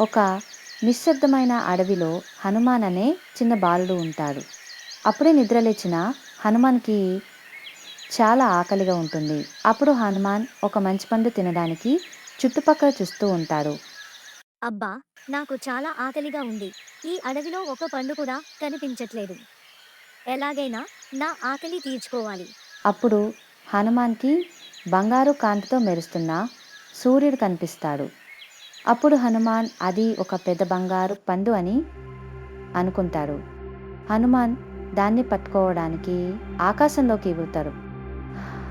ఒక నిశ్శబ్దమైన అడవిలో హనుమాన్ అనే చిన్న బాలుడు ఉంటాడు. అప్పుడే నిద్రలేచిన హనుమాన్కి చాలా ఆకలిగా ఉంటుంది. అప్పుడు హనుమాన్ ఒక మంచి పండు తినడానికి చుట్టుపక్కల చూస్తూ ఉంటాడు. అబ్బా! నాకు చాలా ఆకలిగా ఉంది. ఈ అడవిలో ఒక పండు కూడా కనిపించట్లేదు. ఎలాగైనా నా ఆకలి తీర్చుకోవాలి. అప్పుడు హనుమాన్కి బంగారు కాంతితో మెరుస్తున్న సూర్యుడు కనిపిస్తాడు. అప్పుడు హనుమాన్ అది ఒక పెద్ద బంగారు పండు అని అనుకుంటాడు. హనుమాన్ దాన్ని పట్టుకోవడానికి ఆకాశంలోకి ఎగురుతాడు.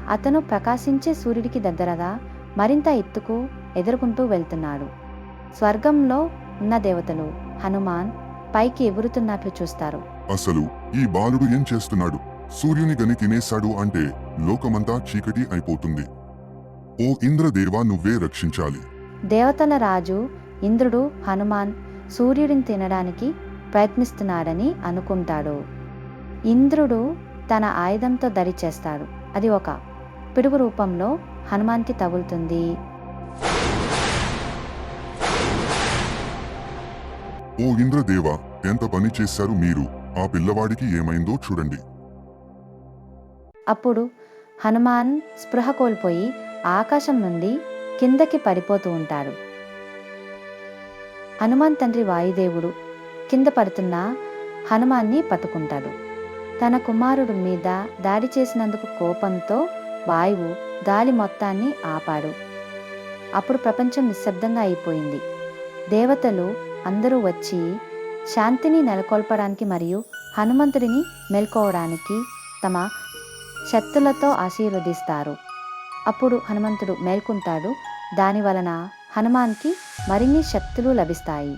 అతను ప్రకాశించే సూర్యుడికి దగ్గరగా మరింత ఎత్తుకు ఎదుర్కొంటూ వెళ్తున్నాడు. స్వర్గంలో ఉన్న దేవతలు హనుమాన్ పైకి ఎగురుతున్నట్లు చూస్తారు. అసలు ఈ బాలుడు ఏం చేస్తున్నాడు? సూర్యుని గని తినేశాడు అంటే లోకమంతా చీకటి అయిపోతుంది. ఓ ఇంద్రదేవా, నువ్వే రక్షించాలి. దేవతల రాజు ఇంద్రుడు హనుమాన్ సూర్యుడిని తినడానికి ప్రయత్నిస్తున్నాడని అనుకుంటాడు. ఇంద్రుడు తన ఆయుధంతో దడి చేస్తాడు. అది ఒక పిడుగు రూపంలో హనుమాన్కి తగులుతుంది. ఓ ఇంద్రదేవా, ఎంత పని చేశారు మీరు? ఆ పిల్లవాడికి ఏమైందో చూడండి. అప్పుడు హనుమాన్ స్పృహ కోల్పోయి ఆకాశం నుండి కిందకి పడిపోతూ ఉంటాడు. హనుమాన్ తండ్రి వాయుదేవుడు కింద పడుతున్న హనుమాన్ని పట్టుకుంటాడు. తన కుమారుడు మీద దాడి చేసినందుకు కోపంతో వాయువు గాలి మొత్తాన్ని ఆపాడు. అప్పుడు ప్రపంచం నిశ్శబ్దంగా అయిపోయింది. దేవతలు అందరూ వచ్చి శాంతిని నెలకొల్పడానికి మరియు హనుమంతుడిని మేల్కోవడానికి తమ శక్తులతో ఆశీర్వదిస్తారు. అప్పుడు హనుమంతుడు మేల్కొంటాడు. దాని వలన హనుమాన్కి మరిన్ని శక్తులు లభిస్తాయి.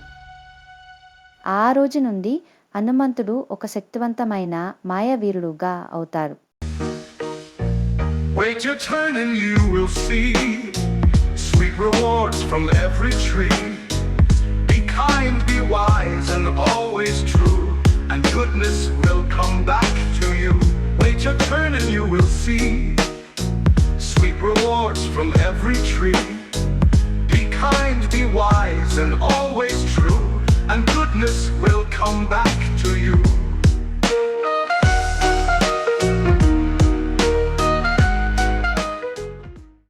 ఆ రోజు నుండి హనుమంతుడు ఒక శక్తివంతమైన మాయావీరుడుగా అవుతాడు. Wait your turn and you will see sweet rewards from every tree. Be kind, be wise, and always true, and goodness will come back to you. Wait your turn and you will see sweet rewards from every tree. Be kind, be wise, and always true, and goodness will come back